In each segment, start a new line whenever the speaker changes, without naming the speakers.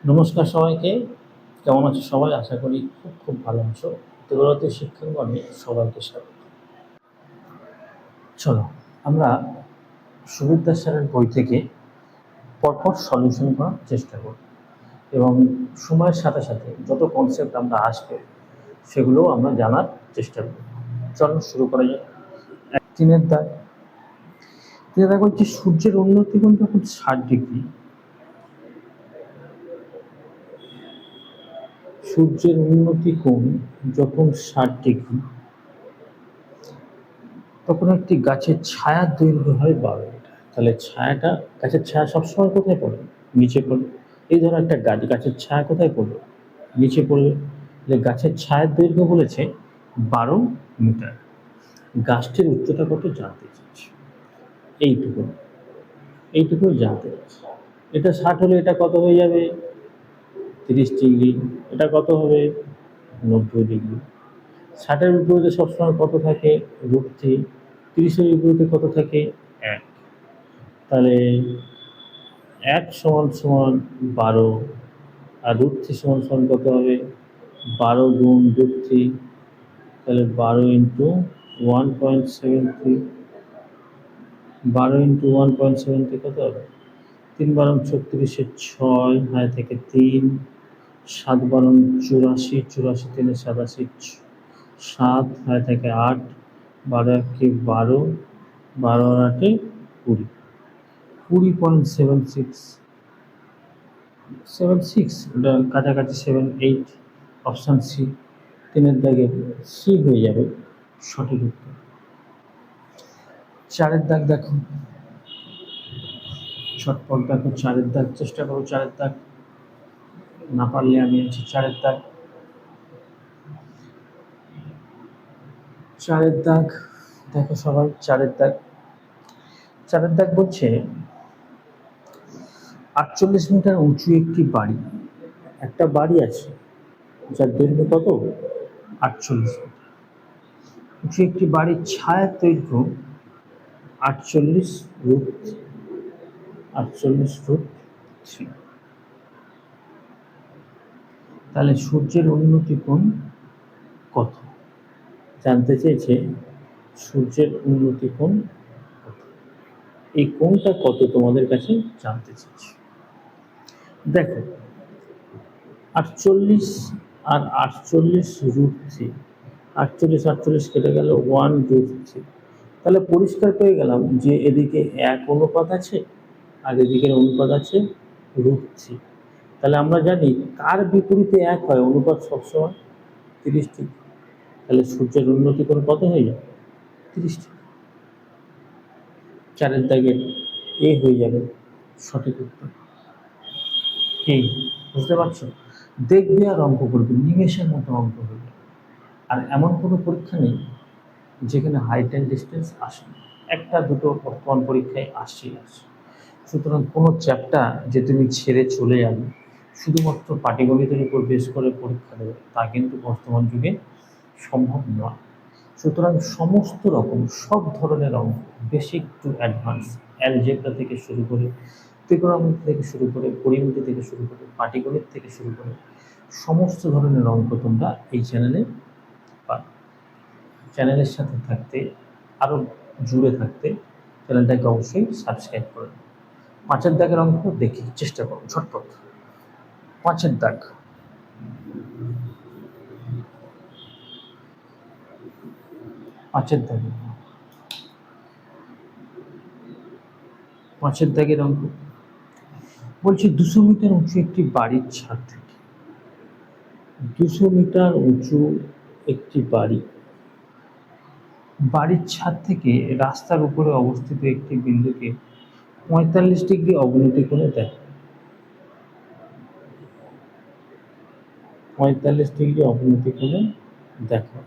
নমস্কার সবাইকে। কেমন আছো সবাই? আশা করি খুব খুব ভালো আছো। তেগুলোতে শিক্ষাঙ্গনে সবাইকে স্বাগত। চলো আমরা সুবিদ্যা স্যারের বই থেকে পরপর সলিউশন করার চেষ্টা করি এবং সময়ের সাথে সাথে যত কনসেপ্ট আমরা আসবে সেগুলোও আমরা জানার চেষ্টা করি। চলো শুরু করা যাক। তিনের দাগ। তিনের দাগ হচ্ছে সূর্যের উন্নতি কোণ যখন 60 ডিগ্রি, সূর্যের উন্নতি কোণ যখন 60 ডিগ্রি, তখন একটি গাছের ছায়ার দৈর্ঘ্য হয় 12 মিটার। তাহলে ছায়াটা, গাছের ছায়া সবসময় কোথায় পড়ে? নিচে পড়ে। এই ধরো একটা গাছ, গাছের ছায়া কোথায় পড়বে? নিচে পড়বে। তাহলে গাছের ছায়ার দৈর্ঘ্য বলেছে 12 মিটার। গাছটির উচ্চতা কত জানতে চাইছে, এইটুকু এইটুকু জানতে চাইছে। এটা 60 হলে এটা কত হয়ে যাবে? 30 ডিগ্রি। এটা কত হবে? 90 ডিগ্রি। 60-এর বিপরীতে সবসময় কত থাকে? √3। 30-এর বিপরীতে কত থাকে? 1। তাহলে 1 সমান সমান 12, আর √3 সমান সমান কত হবে? 12 গুণ √3, তাহলে 12 ইন্টু 1.73। 12 ইন্টু 1.73 কত হবে? 3 × 36 6, হায় থেকে 3, 7 × 84, 84 3 87, 7, হায় থেকে 8, 12 × 12, 12 আর 8 20, 20.76, ওটা কাছাকাছি 78, অপশান সি। তিনের দাগে সি হয়ে যাবে সঠিক উত্তর। চারের দাগ দেখো, ছটপট দেখো চারের দাগ, চেষ্টা করো চারের দাগ, না পারলে আমি আছি। চারের দাগ, চারের দাগ দেখো সবাই। চারের দাগ, চারের দাগ বলছে 48 মিটার উঁচু একটি বাড়ি। একটা বাড়ি আছে যার দৈর্ঘ্য কত? 48 মিটার। উঁচু একটি বাড়ির ছায়ার দৈর্ঘ্য 48 √3। তাহলে সূর্যের উন্নতি কোণ কত জানতে চেয়েছে। সূর্যের উন্নতি কোণ কত, এই কোণটা কত তোমাদের কাছে জানতে চেয়েছে। দেখো 48 আর 48 √3, 48 48 কেটে গেল 1 √3। তাহলে পরিষ্কার পেয়ে গেলাম যে এদিকে 1 অনুপাত আছে আর এদিকের অনুপাত আছে √3। তাহলে আমরা জানি কার বিপরীতে 1 হয় অনুপাত সবসময়? 30 ডিগ্রি। তাহলে সূর্যের উন্নতি কোণ কত হয়ে যাবে? 30 ডিগ্রি। চারের দাগের এ হয়ে যাবে সঠিক উত্তর। কি বুঝতে পারছো? দেখবে আর অঙ্ক করবে, নিমেষের মতো অঙ্ক করবে। আর এমন কোনো পরীক্ষা নেই যেখানে হাইট অ্যান্ড ডিস্টেন্স আসে না। একটা দুটো বর্তমান পরীক্ষায় আসছেই আসে। সুতরাং কোনো চ্যাপ্টার যে তুমি ছেড়ে চলে যাবে শুধুমাত্র পাটিগণিতের উপর বেস করে পরীক্ষা দেবে, তা কিন্তু বর্তমান যুগে সম্ভব নয়। সুতরাং সমস্ত রকম সব ধরনের অঙ্ক, বেসিক টু অ্যাডভান্স, অ্যালজেব্রা থেকে শুরু করে, ত্রিকোণমিতি থেকে শুরু করে, পরিমিতি থেকে শুরু করে, পাটিগণিত থেকে শুরু করে সমস্ত ধরনের অঙ্ক তোমরা এই চ্যানেলে পাবে। চ্যানেলের সাথে থাকতে, আরও জুড়ে থাকতে চ্যানেলটাকে অবশ্যই সাবস্ক্রাইব করে দেবে। পাঁচের দাগের অঙ্ক দেখি, চেষ্টা করো ঝটপট। পাঁচের দাগ, পাঁচের দাগের পাঁচের দাগের অঙ্ক বলছি 200 মিটার উঁচু একটি বাড়ির ছাদ থেকে, 200 মিটার উঁচু একটি বাড়ি, বাড়ির ছাদ থেকে রাস্তার উপরে অবস্থিত একটি বিন্দুকে 45 ডিগ্রি অবনতি কোণে দেয়। 45 ডিগ্রি অবনতি কোণে দেখা,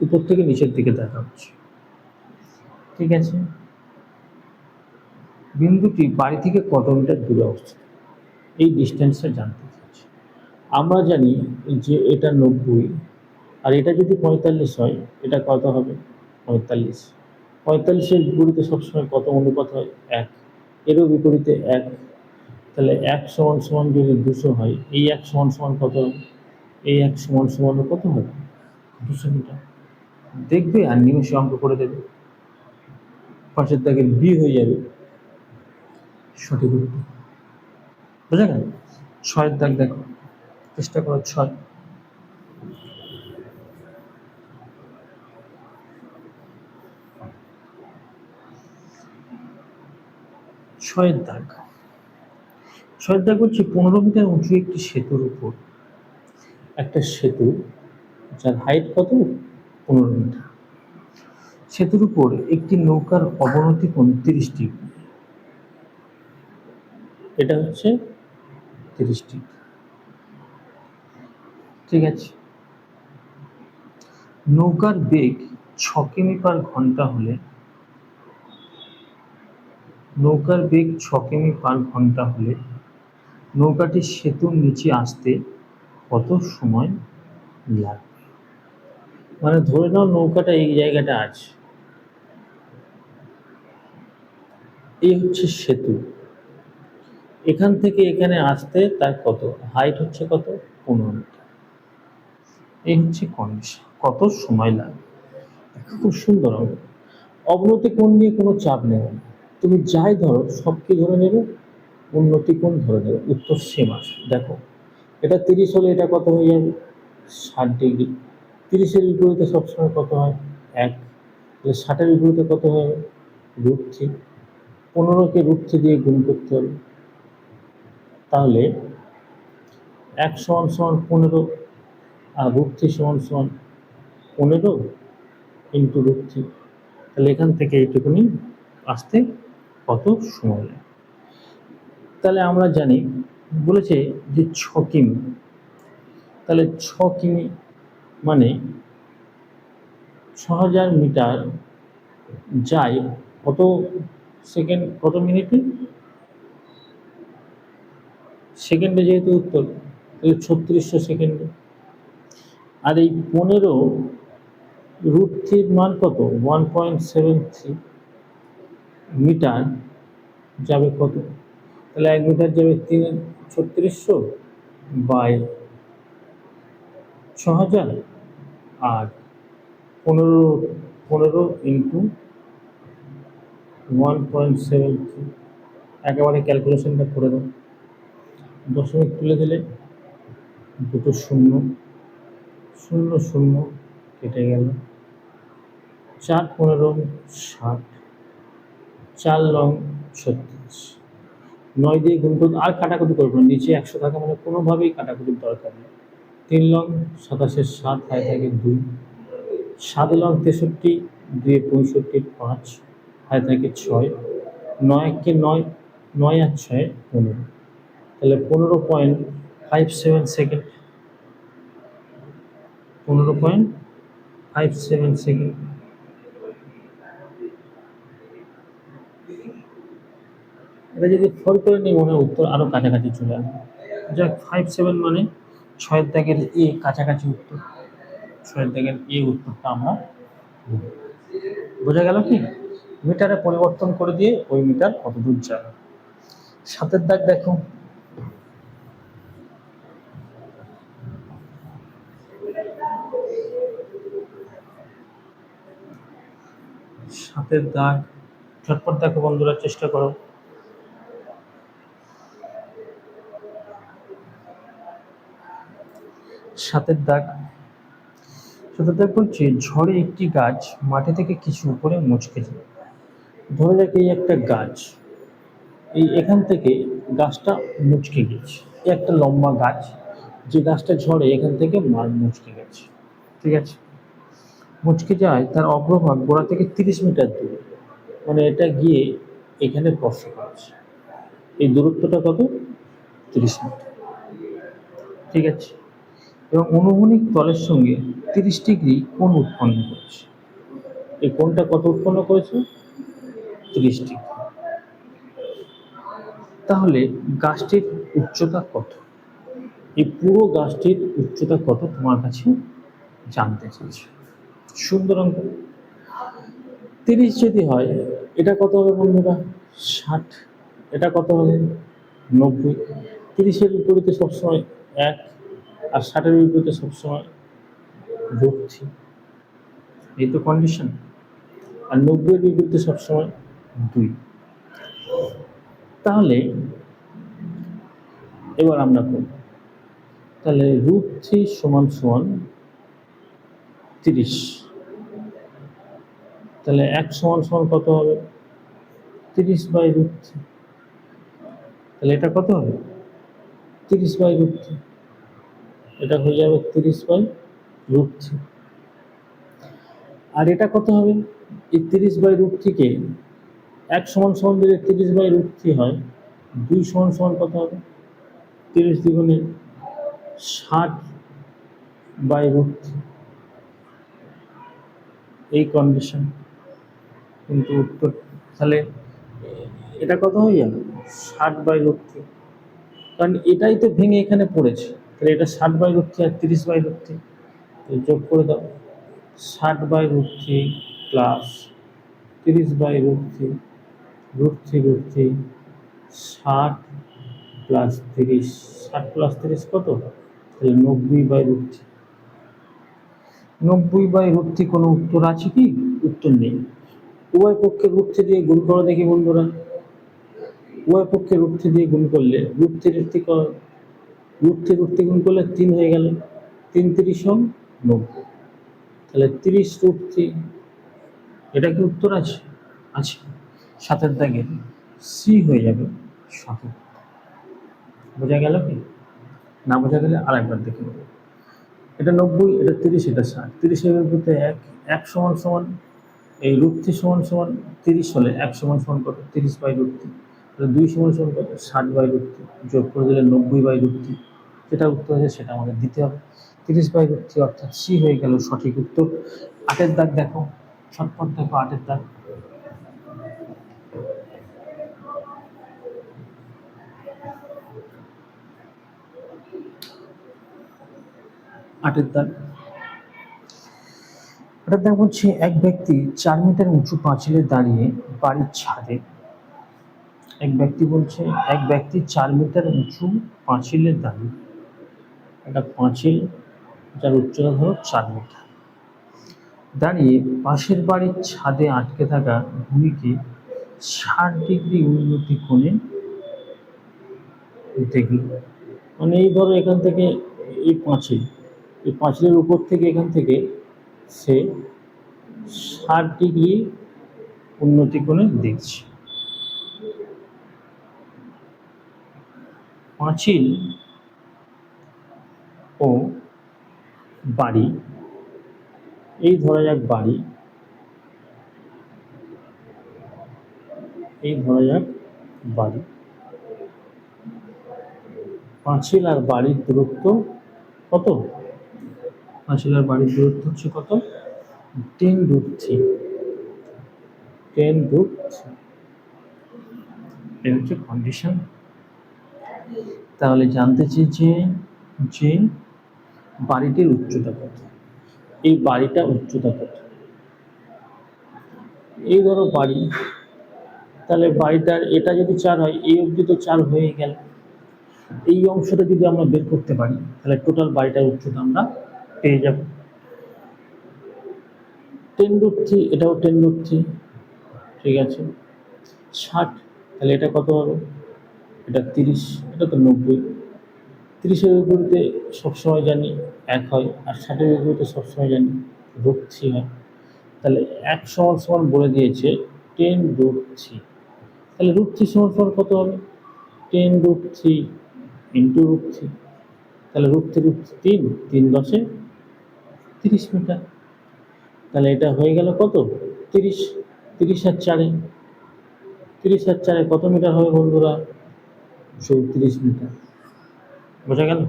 উপর থেকে নিচের দিকে দেখা হচ্ছে, ঠিক আছে। বিন্দুটি বাড়ি থেকে কত মিটার দূরে অবস্থিত, এই ডিস্টেন্সটা জানতে চাইছি। আমরা জানি যে এটা 90, আর এটা যদি 45 হয়, এটা কত হবে? 45। 45-এর বিপরীতে সবসময় কত অনুপাত হয়? 1। এরও বিপরীতে 1। তাহলে 1 সমান সমান যদি 200 হয়, এই 1 সমান সমান কত হবে? এই 1 সমান সমান কত হবে? 200 মিটার। দেখবে আর নিমেষে অঙ্ক করে দেবে, পাশের দাগের বি হয়ে যাবে সঠিক উত্তর। বুঝা গেল? 6 দাগ দেখো, চেষ্টা করো 6। 6 দাগ, 6 দাগ হচ্ছে 15 মিটার উঁচু একটি সেতুর উপর, একটা সেতু যার হাইট কত? 15 মিটার। সেতুর উপর একটি নৌকার অবনতি কোণ 30 ডিগ্রি। এটা হচ্ছে 30 ডিগ্রি, ঠিক আছে। নৌকার বেগ 6 কিমি/ঘন্টা হলে, নৌকার বেগ 6 কিমি/ঘন্টা হলে নৌকাটি সেতুর নিচে আসতে কত সময় লাগবে? মানে ধরে নাও নৌকাটা এই জায়গাটা আছে, এই হচ্ছে সেতু, এখান থেকে এখানে আসতে তার কত হাইট হচ্ছে, কত? 15 মিটার। এই হচ্ছে কন্ডিশন, কত সময় লাগবে। খুব সুন্দর অঙ্ক। অবনতি কোণ নিয়ে কোনো চাপ নেবে না, তুমি যাই ধরো সব কি ধরে নেবে? উন্নতি কোণ ধরে নেবে, উত্তর সেম আসবে। দেখো এটা 30 হলে এটা কত হয়ে যাবে? 60 ডিগ্রি। 30-এর বিপরীতে সবসময় কত হয়? 1। তাহলে 60-এর বিপরীতে কত হবে? √3। 15কে √3 দিয়ে গুণ করতে হবে, তাহলে 1 সমান সমান 15 আর √3 সমান সমান 15 ইন্টু √3। তাহলে এখান থেকে এইটুকুনি আসতে কত সময় লাগে? তাহলে আমরা জানি, বলেছে যে 6 কিমি, তাহলে 6 কিমি মানে 6000 মিটার যায় কত সেকেন্ড, কত মিনিটে? সেকেন্ডে যেহেতু উত্তর, তাহলে 3600 সেকেন্ডে। আর এই 15 √3 মান কত? 1.73 মিটার যাবে কত? তাহলে 1 মিটার যাবে 3600 বাই 6000, আর 15 ইন্টু 1.73। একেবারে ক্যালকুলেশনটা করে দাও, দশমিক তুলে দিলে দুটো শূন্য, 0 0 কেটে গেল, 4 15 60, 4 লং 36, 9 দিয়ে গুণ করুন, আর কাটাকুটি করবো না, নিচে 100 থাকা মানে কোনোভাবেই কাটাকুটির দরকার নেই। 3 লং 27, 7 হায় থাকে 2, 7 লং 63, 2 65, 5 হায় থাকে 6, 9 কে 9, 9 আর 6 15, তাহলে 15.57 সেকেন্ড, 15.57 সেকেন্ড। এটা যদি 4 করে নিই মনে হয় উত্তর আরো কাছাকাছি চলে আসবে। যাক 57 মানে 6 দাগের এ কাছাকাছি উত্তর, 6 দাগের এ উত্তরটা আমরা বোঝা গেল কি? মিটারে পরিবর্তন করে দিয়ে ওই মিটার কত দূর যাবে। 7 দাগ দেখো, 7 দাগ ঝটপট দেখো বন্ধুরা, চেষ্টা করো। 7 দাগ, 7 দাগ বলছে ঝড়ে একটি গাছ মাটি থেকে কিছু উপরে মুচকে যায়। ধরে যাক এই একটা গাছ, এই এখান থেকে গাছটা মুচকে গেছে, এই একটা লম্বা গাছ, যে গাছটা ঝড়ে এখান থেকে মুচকে গেছে, ঠিক আছে। মুচকে যায়, তার অগ্রভাগ গোড়া থেকে 30 মিটার দূরে, মানে এটা গিয়ে এখানে স্পর্শ করেছে, এই দূরত্বটা কত? 30 মিটার, ঠিক আছে। এবং অনুভূমিক তলের সঙ্গে 30 ডিগ্রি কোণ উৎপন্ন করেছে। এই কোণটা কত উৎপন্ন করেছে? 30 ডিগ্রি। তাহলে গাছটির উচ্চতা কত? এই পুরো গাছটির উচ্চতা কত তোমার কাছে জানতে চাইছে। সুন্দর অঙ্ক। 30 যদি হয়, এটা কত হবে বন্ধুরা? 60। এটা কত হবে? 90। 30-এর বিপরীতে সবসময় 1, আর 60-এর বিপরীতে সবসময় √3। এই তো কন্ডিশন। আর 90-এর বিপরীতে সবসময় 2। তাহলে এবার আমরা করব, তাহলে √3 সমান সমান 30। তাহলে 1 সমান সমান কত হবে? 30/√3। তাহলে এটা কত হবে? 30/√3। এটা হয়ে যাবে 30/√3। আর এটা কত হবে? এই 30/√3 কে 1 সমান সমান যদি 30/√3 হয়, 2 সমান সমান কত হবে? 30 দ্বিগুণে 60/√3। এই কন্ডিশন। কিন্তু উত্তর তাহলে এটা কত হয়ে যাবে? 60/√3। কারণ এটাই তো ভেঙে এখানে পড়েছে। তাহলে এটা 60/√3 আর 30/√3 যোগ করে দাও। 60/√3 প্লাস 30/√3, √3 60 প্লাস 30, 60 প্লাস 30 কত? তাহলে 90/√3। 90/√3 কোনো উত্তর আছে কি? উত্তর নেই। উভয় পক্ষে √3 দিয়ে গুণ করো দেখি বন্ধুরা। উভয় পক্ষে √3 দিয়ে গুণ করলে √3 গুণ করলে 3 হয়ে গেল। 3 3 90। তাহলে 30√3। এটা কি উত্তর আছে? আছে। 7-এর দাগে সি হয়ে যাবে সঠিক। বোঝা গেল কি? না বোঝা গেলে আরেকবার দেখে নেব। এটা 90, এটা 30, এটা 60। 30-এর বিপরীতে 1, 1 সমান সমান এই √3 সমান সমান 30 হলে 1 সমান সমান কত? 30/√3। তাহলে 2 সমান সমান কত? 60/√3। যোগ করে দিলে 90/√3। যেটা উত্তর আছে সেটা আমাদের দিতে হবে। 30/√3 অর্থাৎ সি হয়ে গেল সঠিক উত্তর। 8-এর দাগ দেখো, ছটফট দেখো 8-এর দাগ। 8-এর দাগ। 8-এর দাগ বলছে, এক ব্যক্তি 4 মিটার উঁচু পাঁচিলে দাঁড়িয়ে বাড়ির ছাদে। এক ব্যক্তি বলছে, এক ব্যক্তি 4 মিটার উঁচু পাঁচিলে দাঁড়িয়ে, একটা পাঁচিল যার উচ্চতা ধরো 4 মিটার, দাঁড়িয়ে পাশের বাড়ির ছাদে আটকে থাকা ভূমিকে 60 ডিগ্রি উন্নতি কোণে দেখল। মানে এই ধরো এখান থেকে এই পাঁচিলের উপর থেকে এখান থেকে সে 60 ডিগ্রি উন্নতি কোণে দেখছে। পাঁচিল ও বাড়ি, এই ধরা যাক বাড়ি, এই ধরা যাক বাড়ি। পাঁচিল আর বাড়ির দূরত্ব কত? পাঁচিল আর বাড়ির দূরত্ব হচ্ছে কত? 10√3। 10√3 এই হচ্ছে কন্ডিশন। তাহলে জানতে চেয়েছে যে বাড়িটির উচ্চতা কত। এই বাড়িটা উচ্চতা কত? এই ধরো বাড়ি, তাহলে বাড়িটার এটা যদি 4 হয়, এই অবধি তো 4 হয়ে গেল। এই অংশটা যদি আমরা বের করতে পারি তাহলে টোটাল বাড়িটার উচ্চতা আমরা পেয়ে যাব। 10√3, এটাও 10√3, ঠিক আছে। 60, তাহলে এটা কত হবে? এটা 30, এটা তো 90। 30-এর বিপরীতে সবসময় জানি 1 হয়, আর 60-এর বিপরীতে সবসময় জানি √3 হয়। তাহলে 1 সমান সমান বলে দিয়েছে 10√3। তাহলে √3 সমান সমান কত হবে? 10√3 ইন্টু √3। তাহলে √3 3 10 30 মিটার। তাহলে এটা হয়ে গেল কত? 30। 30 আর 4-এ, 30 আর 4-এ কত মিটার হবে বন্ধুরা? 34 মিটার। বোঝা গেল?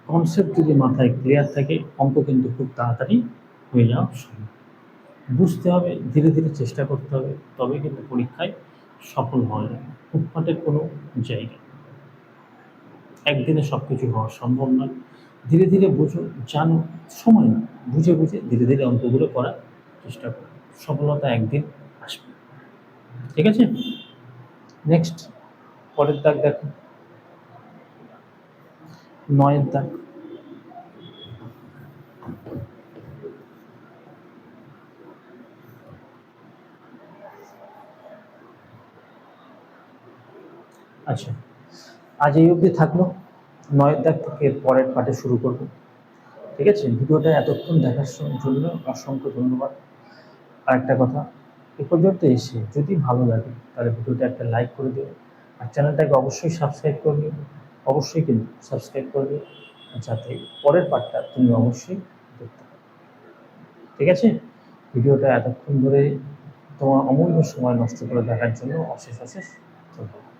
কনসেপ্ট যদি মাথায় ক্লিয়ার থাকে, অঙ্ক কিন্তু খুব তাড়াতাড়ি হয়ে যাওয়া সম্ভব। বুঝতে হবে, ধীরে ধীরে চেষ্টা করতে হবে, তবে কিন্তু পরীক্ষায় সফল হওয়া যাবে। ফুটপাতের কোনো জায়গা একদিনে সব কিছু হওয়া সম্ভব নয়। ধীরে ধীরে বোঝো, জানো, সময় না, বুঝে বুঝে ধীরে ধীরে অঙ্কগুলো করার চেষ্টা করো। সফলতা একদিন আসবে। ঠিক আছে? নেক্সট পরের দাগ দেখো, 9 দাগ। আচ্ছা, আজ এই অবধি থাকলো। 9 দাগ থেকে পরের পার্টে শুরু করব। ঠিক আছে, ভিডিওটা এতক্ষণ দেখার জন্য অসংখ্য ধন্যবাদ। আর একটা কথা, এ পর্যন্ত এসে যদি ভালো লাগে তাহলে ভিডিওটা একটা লাইক করে দিও, আর চ্যানেলটাকে অবশ্যই সাবস্ক্রাইব করে নিও। অবশ্যই কিন্তু সাবস্ক্রাইব করে দিও, যাতে পরের পার্টটা তুমি অবশ্যই দেখতে পারো। ঠিক আছে, ভিডিওটা এতক্ষণ ধরে তোমার অমূল্য সময় নষ্ট করে দেখার জন্য অশেষ অশেষ ধন্যবাদ।